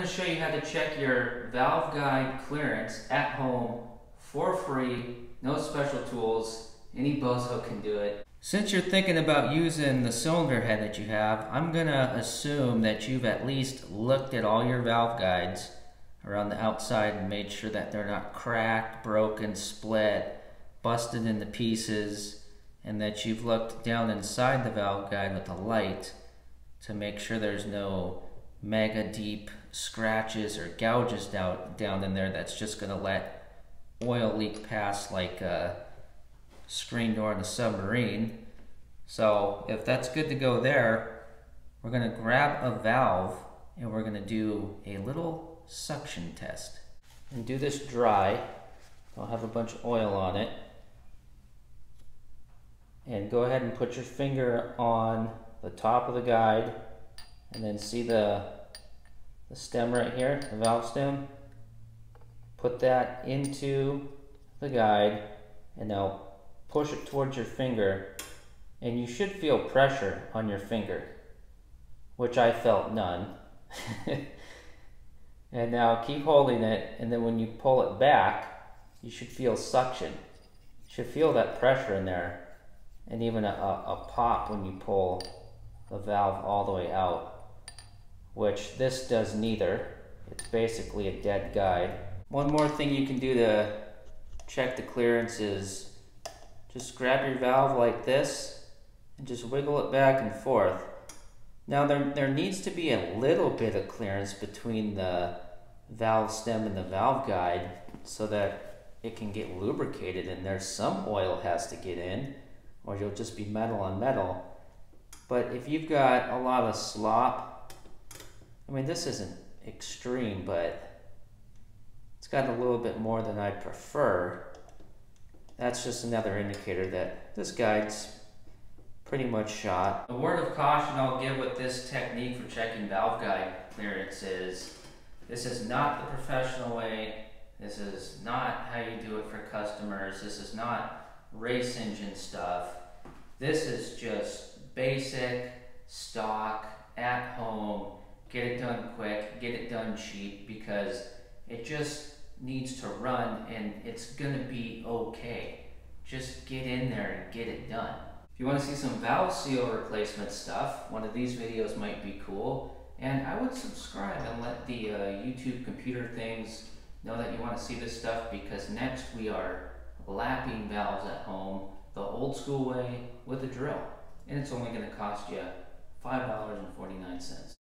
to show you how to check your valve guide clearance at home for free, no special tools, any bozo can do it. Since you're thinking about using the cylinder head that you have, I'm going to assume that you've at least looked at all your valve guides around the outside and made sure that they're not cracked, broken, split, busted into pieces, and that you've looked down inside the valve guide with a light to make sure there's no mega deep scratches or gouges down in there that's just going to let oil leak past like a screen door in a submarine. So if that's good to go there, we're going to grab a valve and we're going to do a little suction test. And do this dry. I'll have a bunch of oil on it. And go ahead and put your finger on the top of the guide and then see the stem right here, the valve stem. Put that into the guide and now push it towards your finger, and you should feel pressure on your finger, which I felt none. And now keep holding it, and then when you pull it back, you should feel suction. You should feel that pressure in there, and even a pop when you pull the valve all the way out, which this does neither. It's basically a dead guide. One more thing you can do to check the clearance is just grab your valve like this and just wiggle it back and forth. Now there needs to be a little bit of clearance between the valve stem and the valve guide so that it can get lubricated, and there's some oil has to get in or you'll just be metal on metal. But if you've got a lot of slop, I mean, this isn't extreme, but it's got a little bit more than I'd prefer. That's just another indicator that this guide's pretty much shot. A word of caution I'll give with this technique for checking valve guide clearance is this is not the professional way. This is not how you do it for customers. This is not race engine stuff. This is just basic, stock, at home, get it done quick, get it done cheap, because it just needs to run and it's gonna be okay. Just get in there and get it done. If you want to see some valve seal replacement stuff, one of these videos might be cool. And I would subscribe and let the YouTube computer things know that you want to see this stuff, because next we are lapping valves at home the old school way with a drill. And it's only going to cost you $5.49.